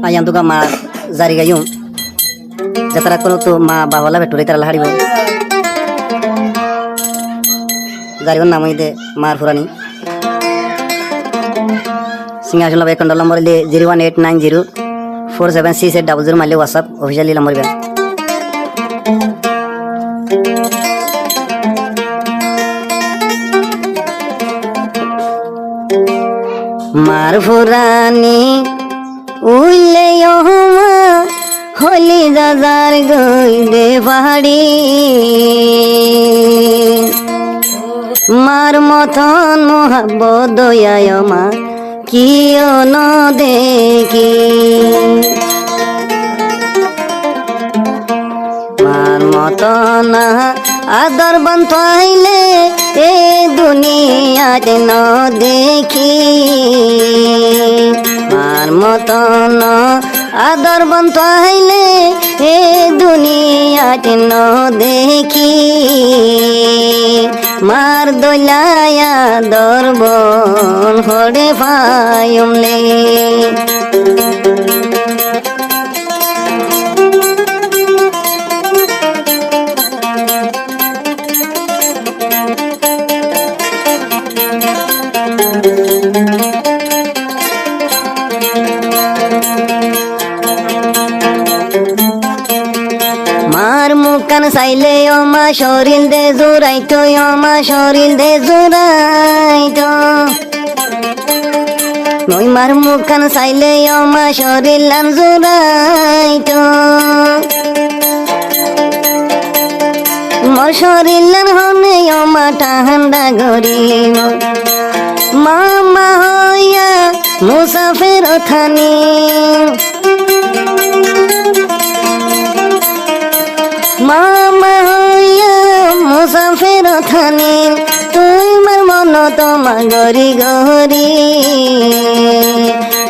ayang tuga ma zari gayung jatara kono to ma bahola beture tara laharibo zari gon namai de mar furani सिंहासन लगे control number ले 01890476800 माले WhatsApp official number बे मार फुरानी उले Yoma Holi दादार गई दे पहाड़ी मार मतन मोहब्बत दया मा कियो न देखी मार मतन आदर बंतले ए दुनिया न देखी मार मतन आदर बंतले ए दुनिया न देखी मार दोलाया दरबन हरे फायमले मार मुकान साइले ओमा शरीर दे जुराइतो ओमा शरीर दे जुराइतो नई मार मुकान साइले ओमा शरीर लान जुराइतो मोर शरीर लान होने ओमा ठंडा गरीब मामा होया मुसाफिर थानी मामा होया मुसाफिर थानी तुई मार मन तमा गरी गरी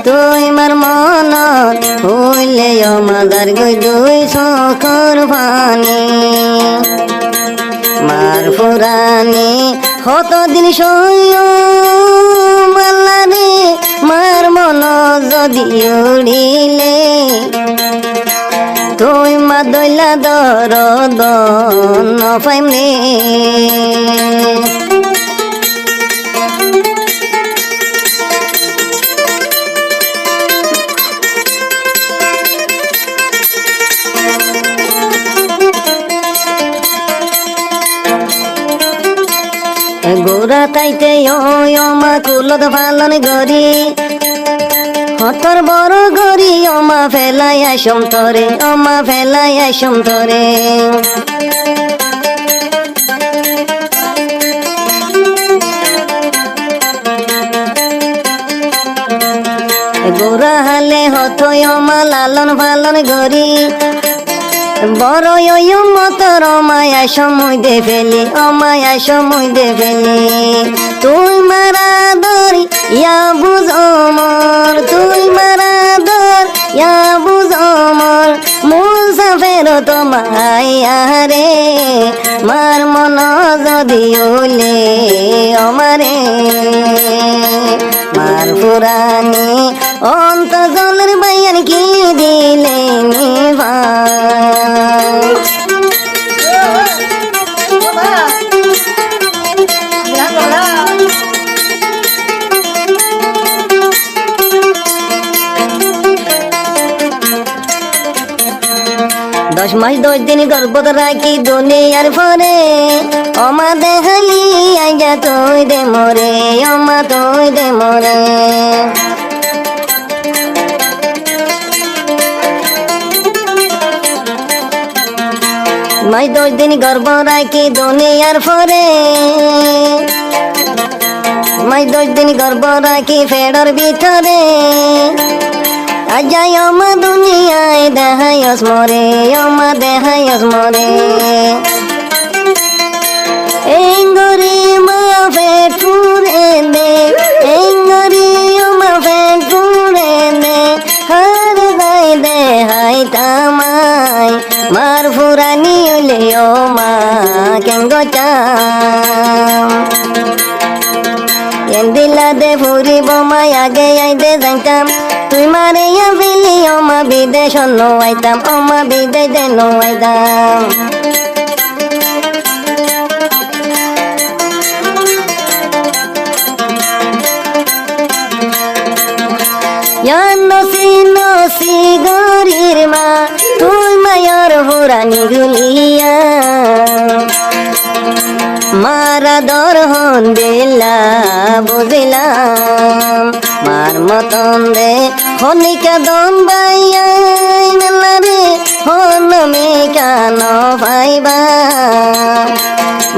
तुई मार मन हইলে আমাদার গই দুই চোখর পানি মার ফুরানি কতদিন সইয় মাল্লারে মার মন যদি উড়িলে তুই মা দইলা দরদ নপাইমনে গোরা তাইতে অমা কুলত পালন গরি হতর বড় গরি অমা ফেলাই আসম তরে অমা ফেলাই আসম তরে গোরা হালে হতই অমা লালন পালন গরি বড় মতর অমায়া সময় দে ফেলি অমায়া সময় দে ফেলি তুই মারা দর ইয়া বুঝ অমর তুই মারা দর ইয়া বুঝ অমর মুসাফের তোমায় রে মার মন যদি ওলে অমারে মার ফুরানি অন্ত জলের বাইয়ান কি দিলে নিভা 10 মাস 10 দিন গর্ভত রাখি দুনিয়ার পরে অমা দেখালি আইজা তুই দে মরে অমা তুই দে মরে মাস 10 দিন গর্ভ রাখি দুনিয়ার পরে মাস 10 দিন গর্ভ রাখি ফেডর ভিতরে আজাই অমা দুনিয়ায় দেহায়স মরে অমা দেহায়স মরে এঙ্গরি মা ফেট পুরে দে এঙ্গরি অমা ফেট পুরে দে হার দাই দেহাই তামাই মার ফুরানি ওলে অমা কেঙ্গ চাম দিলা দে ফুরিব মাই আগে আইদে যাইতাম তুই মারিয়া ফেলি অমা বিদেশ আইতাম অমা বিদেশ দেন আইতাম নসি নসি গরির মা তুই মায়ের হুরানি গুলিয়া মারা দরহন দিলা বুঝিলাম মার মতন দে হনিকা দম বাইয়া মেলা রে হন মেকান পাইবা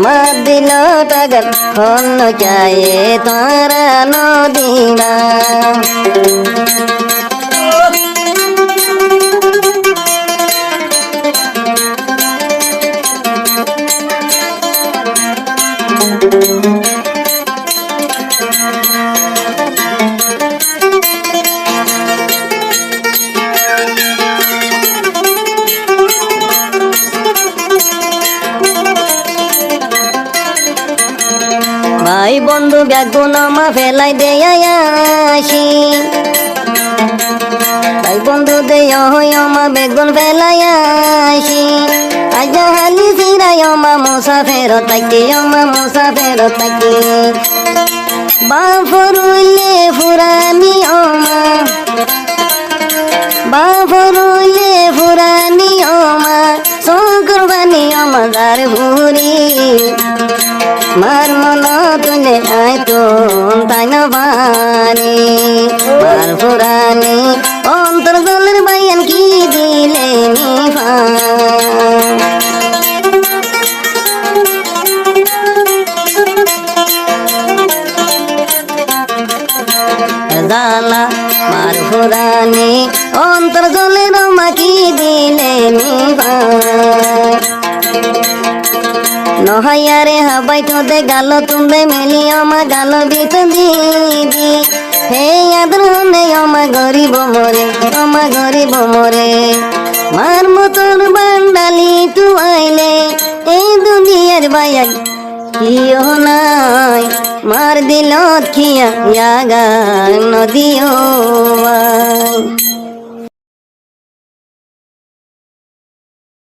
মার দিল টাকার হন চায়ে তারা নদিনা ভাই বন্ধু বেগুন মা ফেলাই দেয়াসি ভাই বন্ধু দেয় মা বেগুন ফেলাই আসি আজ হালি ফিরাই মা মশা ফেরত থাকি মা মশা ফেরত থাকি বাফরুলে ফুরানি মা বাফরুলে ফুরানি মা শঙ্করবানি আমার ভুরি মার মন তুলে আয় তুন তাই না বানি মার ফুরানি অন্তর দলের বাইয়ান কি দিলে নিফা জালা মার ফুরানি অন্তর দলের মা কি দিলে নিফা নহাইয়ারে হাবাই তোদে গাল তুন্দে মেলি আমা গাল বিত দিদি হে আদরনে আমা গরিব মরে মার মতন বান্ডালি তু আইলে এই দুনিয়ার বায়াক কিও নাই মার দিলত খিয়া ইয়াগা নদিও